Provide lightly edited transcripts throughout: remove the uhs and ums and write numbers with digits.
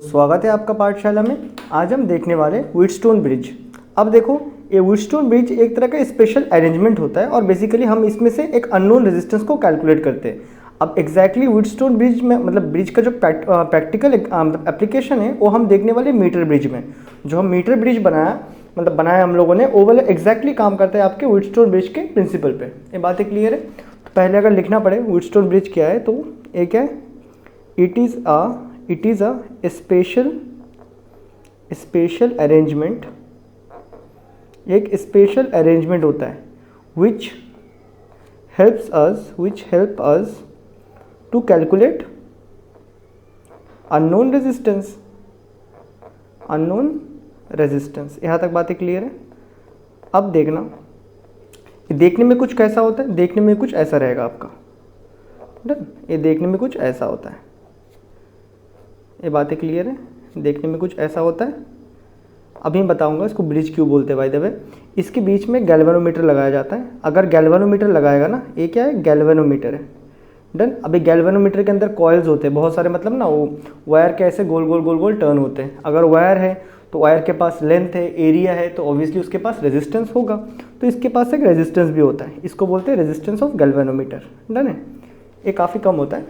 स्वागत है आपका पाठशाला में। आज हम देखने वाले व्हीटस्टोन ब्रिज। अब देखो, ये व्हीटस्टोन ब्रिज एक तरह का स्पेशल अरेंजमेंट होता है और बेसिकली हम इसमें से एक अननोन रेजिस्टेंस को कैलकुलेट करते हैं। अब एग्जैक्टली व्हीटस्टोन ब्रिज में मतलब ब्रिज का जो प्रैक्टिकल एप्लीकेशन है वो हम देखने वाले मीटर ब्रिज में। जो हम मीटर ब्रिज बनाया हम लोगों ने, वो वाला एग्जैक्टली काम करता है आपके व्हीटस्टोन ब्रिज के प्रिंसिपल पे। ये बातें क्लियर है? तो पहले अगर लिखना पड़े व्हीटस्टोन ब्रिज क्या है तो एक है it is a special arrangement, एक स्पेशल अरेंजमेंट होता है which help us to calculate unknown resistance। यहाँ तक बातें क्लियर है? अब देखना, देखने में कुछ कैसा होता है, देखने में कुछ ऐसा रहेगा आपका। डन? ये देखने में कुछ ऐसा होता है। ये बातें क्लियर है? देखने में कुछ ऐसा होता है। अभी बताऊंगा इसको ब्रिज क्यों बोलते हैं। बाय द वे, इसके बीच में गैल्वेनोमीटर लगाया जाता है। अगर गैल्वेनोमीटर लगाएगा ना, ये क्या है? गैल्वेनोमीटर है। डन? अभी गैल्वेनोमीटर के अंदर कॉइल्स होते हैं बहुत सारे, मतलब ना वो वायर के ऐसे गोल गोल गोल गोल टर्न होते हैं। अगर वायर है तो वायर के पास लेंथ है, एरिया है, तो ऑब्वियसली उसके पास रेजिस्टेंस होगा। तो इसके पास एक रेजिस्टेंस भी होता है, इसको बोलते हैं रेजिस्टेंस ऑफ गैल्वेनोमीटर। डन है? ये काफ़ी कम होता है,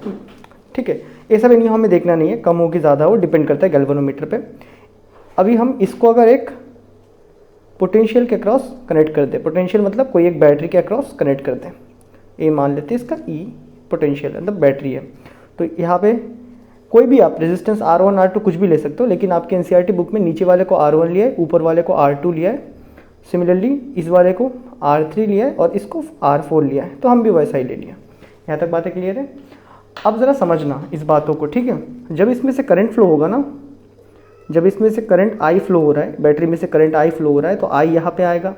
ठीक है। ये सब इन हमें देखना नहीं है, कम हो कि ज़्यादा हो, डिपेंड करता है गैल्वेनोमीटर पे। अभी हम इसको अगर एक पोटेंशियल के अक्रॉस कनेक्ट कर दें, पोटेंशियल मतलब कोई एक बैटरी के अक्रॉस कनेक्ट कर दें, ये मान लेते हैं इसका ई पोटेंशियल मतलब बैटरी है। तो यहाँ पे कोई भी आप रेजिस्टेंस R1 R2 कुछ भी ले सकते हो, लेकिन आपके एनसीईआरटी बुक में नीचे वाले को R1 लिया है, ऊपर वाले को R2 लिया है, सिमिलरली इस वाले को R3 लिया है और इसको R4 लिया है, तो हम भी वैसा ही ले लिया। यहाँ तक बातें क्लियर है? अब ज़रा समझना इस बातों को, ठीक है। जब इसमें से करंट फ्लो होगा ना, जब इसमें से करंट I फ्लो हो रहा है, बैटरी में से करंट I फ्लो हो रहा है, तो I यहाँ पे आएगा।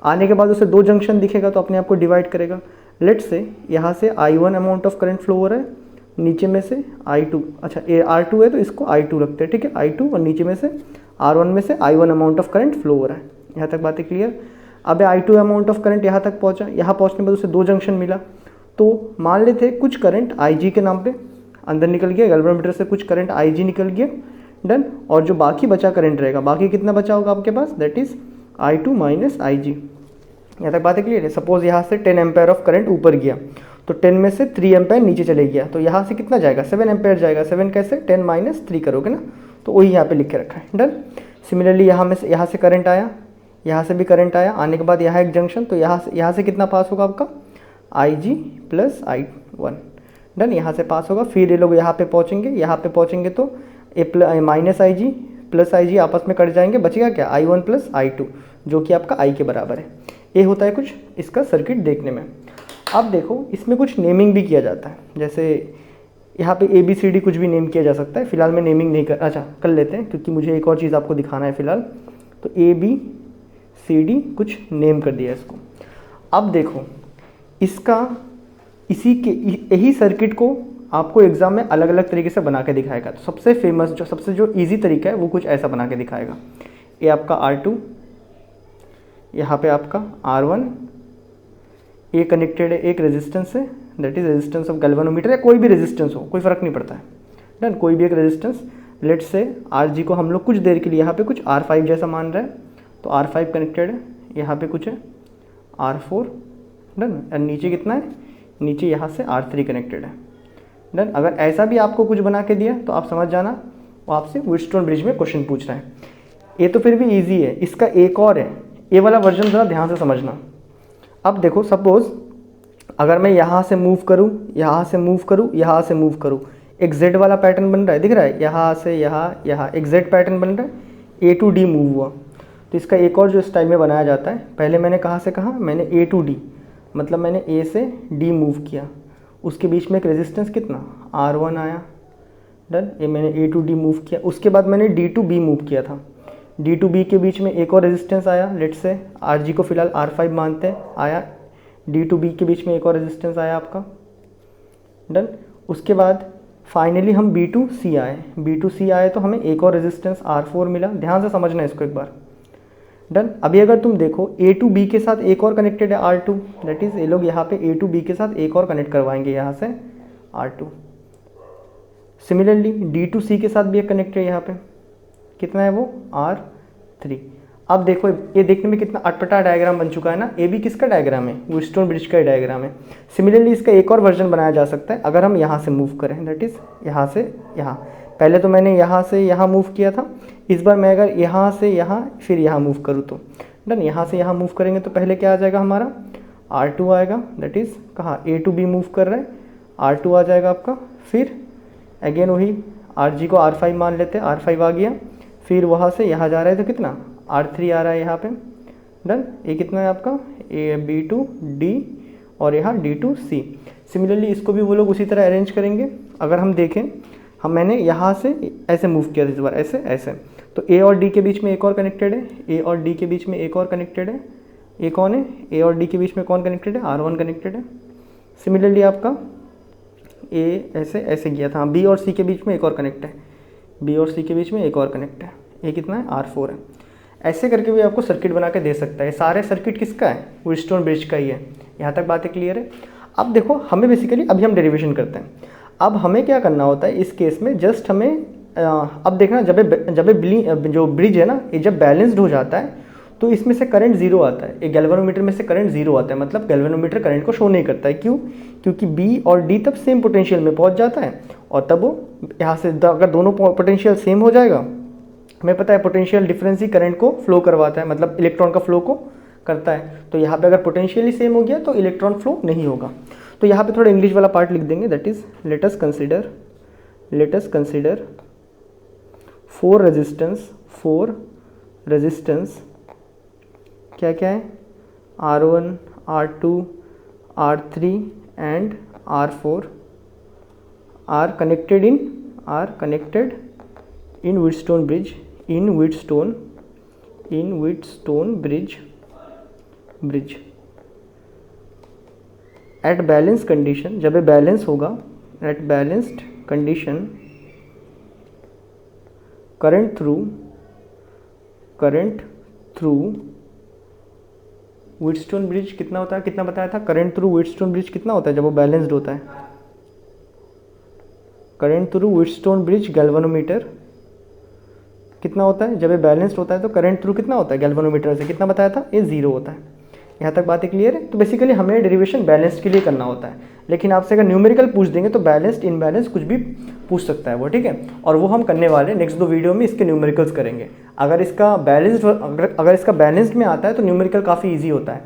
आने के बाद उसे दो जंक्शन दिखेगा तो अपने आप को डिवाइड करेगा। लेट से यहाँ से I1 amount of current flow हो रहा है, नीचे में से I2, अच्छा ये R2 है तो इसको I2 रखते हैं, ठीक है, I2, और नीचे में से R1 में से I1 amount of current flow हो रहा है। यहाँ तक बातें क्लियर? अब I2 अमाउंट ऑफ करंट यहाँ तक पहुँचा, यहाँ पहुँचने के बाद उसे दो जंक्शन मिला, तो मान लेते कुछ करंट IG के नाम पे अंदर निकल गया, गैल्वेनोमीटर से कुछ करंट IG निकल गया। डन? और जो बाकी बचा करंट रहेगा, बाकी कितना बचा होगा आपके पास, that is I2 minus IG। यहाँ तक बातें क्लियर है? सपोज यहाँ से 10 एम्पेयर ऑफ करंट ऊपर गया, तो 10 में से 3 एम्पेयर नीचे चले गया, तो यहाँ से कितना जाएगा? 7 एम्पेयर जाएगा। 7 कैसे? 10 माइनस 3 करोगे ना, तो वही यहाँ पे लिख के रखा है। डन? सिमिलरली यहाँ से करंट आया, यहाँ से भी करंट आया, आने के बाद यहाँ एक जंक्शन, तो यहाँ से कितना पास होगा आपका? IG plus I1। डन? यहाँ से पास होगा, फिर ये लोग यहाँ पे पहुँचेंगे तो माइनस IG प्लस IG आपस में कट जाएंगे, बचेगा क्या? I1 प्लस I2, जो कि आपका I के बराबर है। ये होता है कुछ इसका सर्किट देखने में। अब देखो, इसमें कुछ नेमिंग भी किया जाता है, जैसे यहाँ पे ABCD कुछ भी नेम किया जा सकता है। फिलहाल मैं नेमिंग नहीं कर लेते हैं, क्योंकि मुझे एक और चीज़ आपको दिखाना है फिलहाल। तो ABCD कुछ नेम कर दिया इसको। अब देखो, यही सर्किट को आपको एग्जाम में अलग अलग तरीके से बना के दिखाएगा। तो सबसे फेमस जो इजी तरीका है वो कुछ ऐसा बना के दिखाएगा। ये आपका R2, यहाँ पे आपका R1, ये कनेक्टेड है एक रेजिस्टेंस से, that is resistance of galvanometer, या कोई भी रेजिस्टेंस हो, कोई फ़र्क नहीं पड़ता है। डन? कोई भी एक रेजिस्टेंस, लेट से RG को हम लोग कुछ देर के लिए यहाँ पे कुछ R5 जैसा मान रहे हैं, तो R5 कनेक्टेड है, यहाँ पे कुछ है R4। डन? और नीचे कितना है? नीचे यहाँ से R3 कनेक्टेड है। डन? अगर ऐसा भी आपको कुछ बना के दिया तो आप समझ जाना वो आपसे व्हीटस्टोन ब्रिज में क्वेश्चन पूछ रहा है। ये तो फिर भी इजी है, इसका एक और है, ये वाला वर्जन ज़रा ध्यान से समझना। अब देखो, सपोज अगर मैं यहाँ से मूव करूँ, यहाँ से मूव करूँ, यहाँ से मूव करूँ, एक Z वाला पैटर्न बन रहा है, दिख रहा है? यहाँ से यहाँ एक Z पैटर्न बन रहा है, A to D मूव हुआ। तो इसका एक और जो स्टाइल में बनाया जाता है, पहले मैंने कहाँ से कहा, मैंने A to D, मतलब मैंने A से D मूव किया, उसके बीच में एक रेजिस्टेंस कितना? R1 आया। डन? ये मैंने A to D मूव किया, उसके बाद मैंने D to B मूव किया था, D to B के बीच में एक और रेजिस्टेंस आया, लेट से RG को फिलहाल R5 मानते हैं, आया। D to B के बीच में एक और रेजिस्टेंस आया आपका। डन? उसके बाद फाइनली हम B to C आए, तो हमें एक और रेजिस्टेंस R4 मिला। ध्यान से समझना इसको एक बार। डन? अभी अगर तुम देखो, A to B के साथ एक और कनेक्टेड है R2, दैट इज़ ये लोग यहाँ पे A to B के साथ एक और कनेक्ट करवाएंगे यहाँ से R2। सिमिलरली डी टू सी के साथ भी एक कनेक्टेड है, यहाँ पे कितना है वो R3। अब देखो ये देखने में कितना अटपटा डायग्राम बन चुका है ना, ये भी किसका डायग्राम है, व्हीटस्टोन ब्रिज का डायग्राम है। सिमिलरली इसका एक और वर्जन बनाया जा सकता है अगर हम यहाँ से मूव करें, दैट इज़ यहाँ से यहाँ। पहले तो मैंने यहाँ से यहाँ मूव किया था, इस बार मैं अगर यहाँ से यहाँ फिर यहाँ मूव करूँ तो डन। यहाँ से यहाँ मूव करेंगे तो पहले क्या आ जाएगा हमारा R2 आएगा, दैट इज़ कहाँ A to B मूव कर रहे हैं, R2 आ जाएगा आपका। फिर अगेन वही RG को R5 मान लेते हैं, R5 आ गया। फिर वहाँ से यहाँ जा रहा है तो कितना R3 आ रहा है यहाँ पे, डन। ये कितना है आपका B to D और यहाँ D to C। सिमिलरली इसको भी वो लोग उसी तरह अरेंज करेंगे। अगर हम देखें, मैंने यहाँ से ऐसे मूव किया था इस बार, ऐसे ऐसे, तो A और D के बीच में एक और कनेक्टेड है, A और D के बीच में एक और कनेक्टेड है। ये कौन है, A और D के बीच में कौन कनेक्टेड है, R1 कनेक्टेड है। सिमिलरली आपका A ऐसे ऐसे गया था, B और C के बीच में एक और कनेक्ट है, B और C के बीच में एक और कनेक्ट है, ये कितना है R4 है। ऐसे करके भी आपको सर्किट बना के दे सकता है। सारे सर्किट किसका है, व्हीटस्टोन ब्रिज का ही है। यहाँ तक बातें क्लियर है। अब देखो हमें बेसिकली अभी हम डेरिवेशन करते हैं। अब हमें क्या करना होता है इस केस में, जस्ट हमें अब देखना जब जो ब्रिज है ना ये जब बैलेंस्ड हो जाता है तो इसमें से करंट जीरो आता है। एक गैल्वेनोमीटर में से करंट जीरो आता है, मतलब गैल्वेनोमीटर करंट को शो नहीं करता है। क्यों, क्योंकि B और D तब सेम पोटेंशियल में पहुंच जाता है और तब वो यहाँ से अगर दोनों पोटेंशियल सेम हो जाएगा, हमें पता है पोटेंशियल डिफरेंस ही करंट को फ्लो करवाता है, मतलब इलेक्ट्रॉन का फ्लो को करता है। तो यहाँ पे अगर पोटेंशियल ही सेम हो गया तो इलेक्ट्रॉन फ्लो नहीं होगा। तो यहाँ पे थोड़ा इंग्लिश वाला पार्ट लिख देंगे, that is let us consider four resistance क्या क्या है, R1, R2, R3 and R4 are connected in Wheatstone bridge at balance condition. जब ये बैलेंस होगा, at balanced condition current through Wheatstone bridge कितना होता है, कितना बताया था, करंट थ्रू व्हीटस्टोन ब्रिज कितना होता है जब वो बैलेंस्ड होता है। Current through Wheatstone bridge galvanometer कितना होता है जब ये बैलेंस्ड होता है, तो करंट थ्रू कितना होता है गैल्वेनोमीटर से, कितना बताया था, ये जीरो होता है। यहाँ तक बातें क्लियर है। तो बेसिकली हमें डेरिवेशन बैलेंस्ड के लिए करना होता है, लेकिन आपसे अगर न्यूमेरिकल पूछ देंगे तो बैलेंस्ड इनबैलेंस कुछ भी पूछ सकता है वो, ठीक है। और वो हम करने वाले नेक्स्ट 2 वीडियो में इसके न्यूमेरिकल्स करेंगे। अगर इसका बैलेंस्ड में आता है तो न्यूमेरिकल काफ़ी ईजी होता है,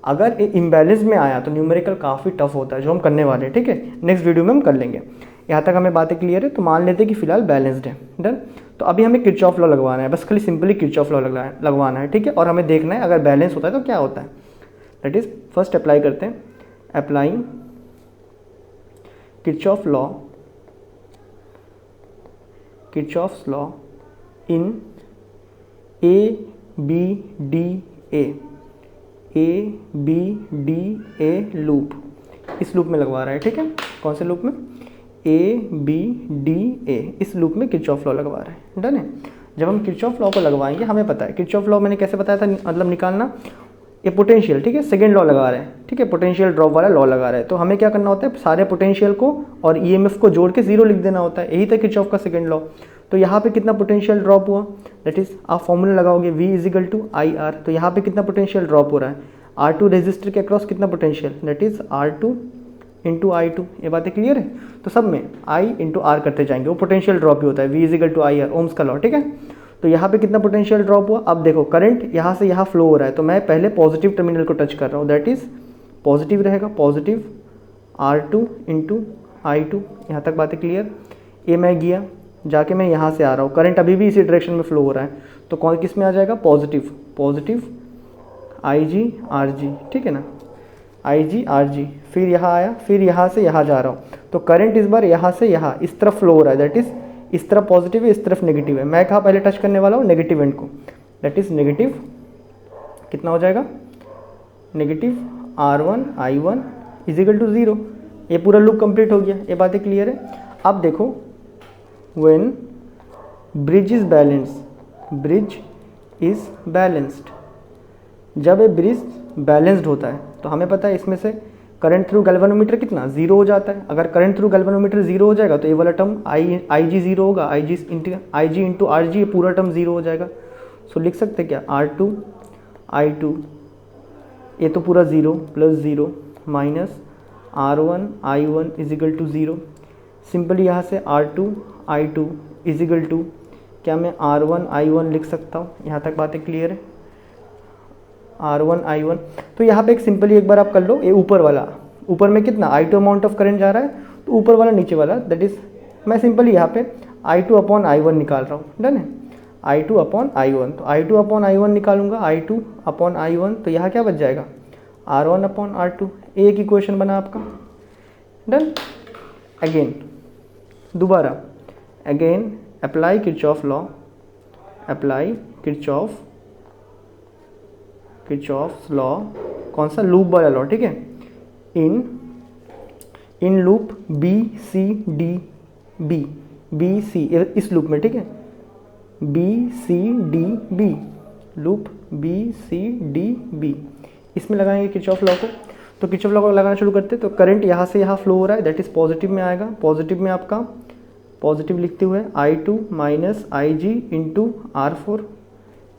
अगर ये इम्बैलेंस्ड में आया तो न्यूमेरिकल काफ़ी टफ होता है, जो हम करने वाले हैं, ठीक है। नेक्स्ट वीडियो में हम कर लेंगे। यहाँ तक हमें बातें क्लियर है। तो मान लेते हैं कि फिलहाल बैलेंस्ड है, डन। तो अभी हमें किरचॉफ लॉ लगवाना है, बस खाली सिंपली किरचॉफ लॉ लगवाना है, ठीक है। और हमें देखना है अगर बैलेंस होता है तो क्या होता है, दैट इज फर्स्ट अप्लाई करते हैं, applying Kirchhoff law in ABDA loop. इस लूप में लगवा रहा है, ठीक है। कौन से लूप में, ABDA, इस लूप में किरचॉफ लॉ लगवा रहा है, डन है। जब हम किरचॉफ लॉ को लगवाएंगे, हमें पता है किरचॉफ लॉ मैंने कैसे बताया था, मतलब निकालना, ये पोटेंशियल, ठीक है, सेकेंड लॉ लगा रहे हैं, ठीक है, पोटेंशियल ड्रॉप वाला लॉ लगा रहे हैं। तो हमें क्या करना होता है, सारे पोटेंशियल को और EMF को जोड़ के जीरो लिख देना होता है, यही था किरचॉफ का सेकेंड लॉ। तो यहाँ पे कितना पोटेंशियल ड्रॉप हुआ, दैट इज आप फॉर्मूला लगाओगे V = IR। तो यहाँ पे कितना पोटेंशियल ड्रॉप हो रहा है, R2 रेजिस्टर के अक्रॉस कितना potential, that is R2 × I2। ये बातें क्लियर है। तो सब में I × R करते जाएंगे, वो पोटेंशियल ड्रॉप ही होता है, V = IR, ओम्स का लॉ, ठीक है। तो यहाँ पे कितना पोटेंशियल ड्रॉप हुआ, अब देखो करंट यहाँ से यहाँ फ्लो हो रहा है, तो मैं पहले पॉजिटिव टर्मिनल को टच कर रहा हूँ, दैट इज पॉजिटिव रहेगा, पॉजिटिव R2 × I2। यहाँ तक बातें क्लियर। ये मैं गया, जाके मैं यहाँ से आ रहा हूँ, करंट अभी भी इसी डायरेक्शन में फ्लो हो रहा है, तो कौन किस में आ जाएगा, पॉजिटिव IG RG, ठीक है ना, IG RG। फिर यहाँ आया, फिर यहाँ से यहाँ जा रहा हूँ, तो करंट इस बार यहाँ से यहाँ इस तरफ फ्लो हो रहा है, दैट इज इस तरफ पॉजिटिव है, इस तरफ नेगेटिव है। मैं कहाँ पहले टच करने वाला हूँ, नेगेटिव एंड को, दैट इज नेगेटिव, कितना हो जाएगा, नेगेटिव R1 I1 = 0। ये पूरा लूप कंप्लीट हो गया, ये बातें क्लियर है। अब देखो, व्हेन ब्रिज इज बैलेंस्ड, जब ये ब्रिज बैलेंस्ड होता है तो हमें पता है इसमें से करंट थ्रू गैल्वेनोमीटर कितना 0 हो जाता है। अगर करंट थ्रू गैल्वेनोमीटर 0 हो जाएगा तो ये वाला टर्म आई जी 0 होगा, आई जी इंटू आर जी, ये पूरा टर्म 0 हो जाएगा। सो लिख सकते क्या R2 I2, ये तो पूरा 0 plus 0 minus R1 I1 equal to 0। Simply यहाँ से R2 I2 इजिकल टू क्या मैं R1 I1 लिख सकता हूँ। यहाँ तक बातें क्लियर है, R1 I1। तो यहाँ पे एक सिंपली एक बार आप कर लो, ये ऊपर वाला, ऊपर में कितना I2 अमाउंट ऑफ करंट जा रहा है, तो ऊपर वाला नीचे वाला, दैट इज मैं सिंपली यहाँ पे I2 अपॉन I1 निकाल रहा हूँ। डन है, I2 अपॉन I1, तो I2 अपॉन I1 निकालूंगा, I2 अपॉन I1, तो यहाँ क्या बच जाएगा R1 अपॉन R2। एक इक्वेशन बना आपका। डन। अगेन दोबारा again apply Kirchhoff law, apply Kirchhoff law, कौन सा लूप वाला लॉ, ठीक है। In loop B C D B C, इस लूप में, ठीक है, B C D B, loop B C D B, इसमें लगाएंगे किरचॉफ लॉ को। तो किरचॉफ लॉ को लगाना शुरू करते हैं। तो करंट यहाँ से यहाँ फ्लो हो रहा है, दैट इज पॉजिटिव में आएगा। पॉजिटिव में आपका पॉजिटिव लिखते हुए I2 माइनस आई जी इंटू R4,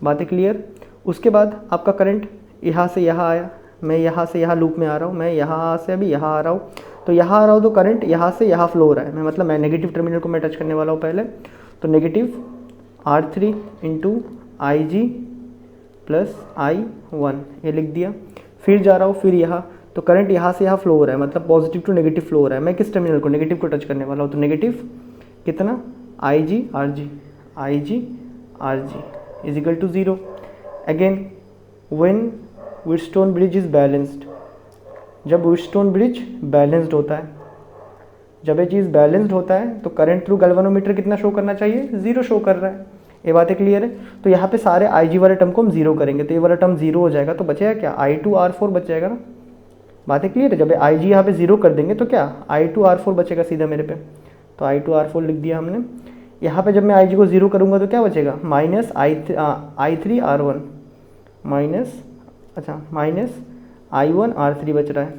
बातें क्लियर। उसके बाद आपका करंट यहाँ से यहाँ आया, मैं यहाँ से यहाँ लूप में आ रहा हूँ, मैं यहाँ से अभी यहाँ आ रहा हूँ, तो यहाँ आ रहा हूँ तो करंट यहाँ से यहाँ फ्लो हो रहा है। मैं मतलब मैं नेगेटिव टर्मिनल को मैं टच करने वाला हूँ पहले, तो नेगेटिव R3 इंटू आई जी प्लस I1 ये लिख दिया। फिर जा रहा हूँ, फिर यहाँ, तो करंट यहाँ से यहाँ फ्लो हो रहा है, मतलब पॉजिटिव टू नेगेटिव फ्लो हो रहा है। मैं किस टर्मिनल को, नेगेटिव को टच करने वाला हूँ, तो नेगेटिव कितना I G R G is equal to 0। Again when Wheatstone bridge is balanced, जब व्हीटस्टोन ब्रिज बैलेंस्ड होता है, जब ये चीज़ बैलेंस्ड होता है तो करंट थ्रू गैल्वेनोमीटर कितना शो करना चाहिए, 0 शो कर रहा है। ये बातें क्लियर है। तो यहाँ पे सारे आई जी वाले टर्म को हम 0 करेंगे, तो ये वाला टर्म 0 हो जाएगा, तो बचेगा क्या I2 R4 बच जाएगा ना। बातें क्लियर है। जब आई जी यहाँ पे 0 कर देंगे तो क्या I2 R4 बचेगा सीधा मेरे पे, तो I2 R4 लिख दिया हमने। यहाँ पे जब मैं आई जी को 0 करूँगा तो क्या बचेगा, माइनस I3 R1 माइनस, अच्छा माइनस I1 R3 बच रहा है।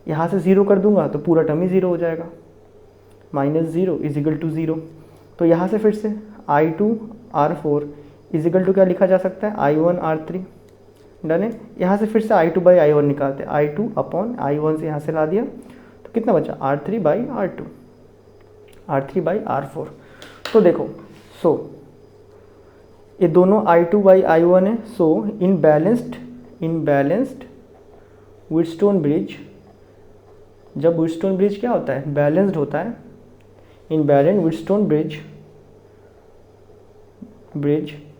यहाँ से 0 कर दूंगा तो पूरा टर्म ही 0 हो जाएगा, माइनस 0 इजिकल टू 0। तो यहाँ से फिर से I2 R4 इजिकल टू क्या लिखा जा सकता है, I1 R3। डन है। यहाँ से फिर से I2 बाई I1 निकालते हैं, I2 अपॉन I1 से यहाँ से ला दिया, तो कितना बचा R3 by R2, R3 by R4। तो देखो, सो ये दोनों I2 बाई I1 है। सो इन बैलेंस्ड व्हीटस्टोन ब्रिज, जब व्हीटस्टोन ब्रिज क्या होता है, बैलेंस्ड होता है, इन बैलेंस्ड व्हीटस्टोन ब्रिज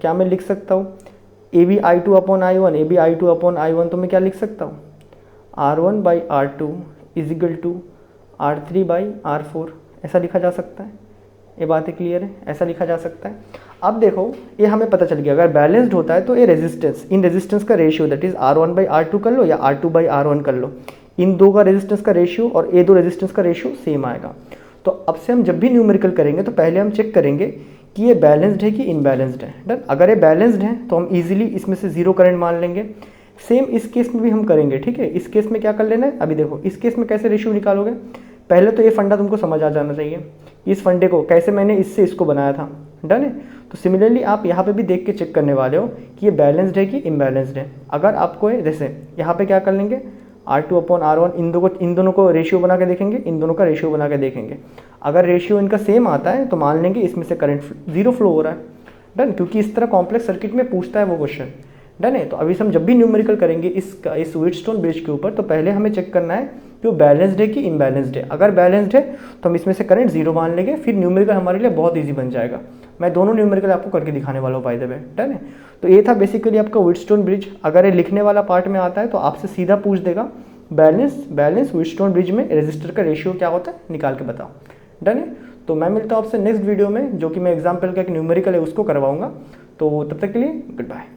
क्या मैं लिख सकता हूँ, A B I2 upon I1, A B I2 upon I1, तो मैं क्या लिख सकता हूँ R1 by R2 is equal to R3 by R4, ऐसा लिखा जा सकता है। ये बातें क्लियर है, ऐसा लिखा जा सकता है। अब देखो ये हमें पता चल गया, अगर बैलेंस्ड होता है तो ये रेजिस्टेंस, इन रेजिस्टेंस का ratio that is R1 by R2 कर लो या R2 बाई R1 कर लो, इन दो का रेजिस्टेंस का रेशियो और ये दो रेजिस्टेंस का रेशियो सेम आएगा। तो अब से हम जब भी न्यूमेरिकल करेंगे तो पहले हम चेक करेंगे कि ये बैलेंस्ड है कि इनबैलेंस्ड है। डन। अगर ये बैलेंस्ड है तो हम इजीली इसमें से 0 करंट मान लेंगे। सेम इस केस में भी हम करेंगे, ठीक है। इस केस में क्या कर लेना है, अभी देखो इस केस में कैसे रेशियो निकालोगे, पहले तो ये फंडा तुमको समझ आ जाना चाहिए, इस फंडे को कैसे मैंने इससे इसको बनाया था। डन है। तो सिमिलरली आप यहाँ पे भी देख के चेक करने वाले हो कि ये बैलेंस्ड है कि इम्बैलेंस्ड है। अगर आपको जैसे यहाँ पे क्या कर लेंगे, R2 अपॉन R1, इन दोनों को रेशियो बना के देखेंगे, इन दोनों का रेशियो बना के देखेंगे। अगर रेशियो इनका सेम आता है तो मान लेंगे इसमें से करंट 0 फ्लो हो रहा है। डन। क्योंकि इस तरह कॉम्प्लेक्स सर्किट में पूछता है वो क्वेश्चन। डन है। तो अभी हम जब भी न्यूमेरिकल करेंगे इस व्हीटस्टोन ब्रिज के ऊपर, तो पहले हमें चेक करना है कि वो बैलेंस्ड है कि इम्बैलेंस्ड है। अगर बैलेंस्ड है तो हम इसमें से करंट 0 मान लेंगे, फिर न्यूमेरिकल हमारे लिए बहुत ईजी बन जाएगा। मैं दोनों न्यूमेरिकल आपको करके दिखाने वाला हूँ बाय द वे। डन है। तो ये था बेसिकली आपका व्हीटस्टोन ब्रिज। अगर ये लिखने वाला पार्ट में आता है तो आपसे सीधा पूछ देगा बैलेंस व्हीटस्टोन ब्रिज में रेजिस्टर का रेशियो क्या होता है, निकाल के बताओ। डन है। तो मैं मिलता हूँ आपसे नेक्स्ट वीडियो में, जो कि मैं एग्जाम्पल का एक न्यूमेरिकल है उसको करवाऊंगा। तो तब तक के लिए गुड बाय।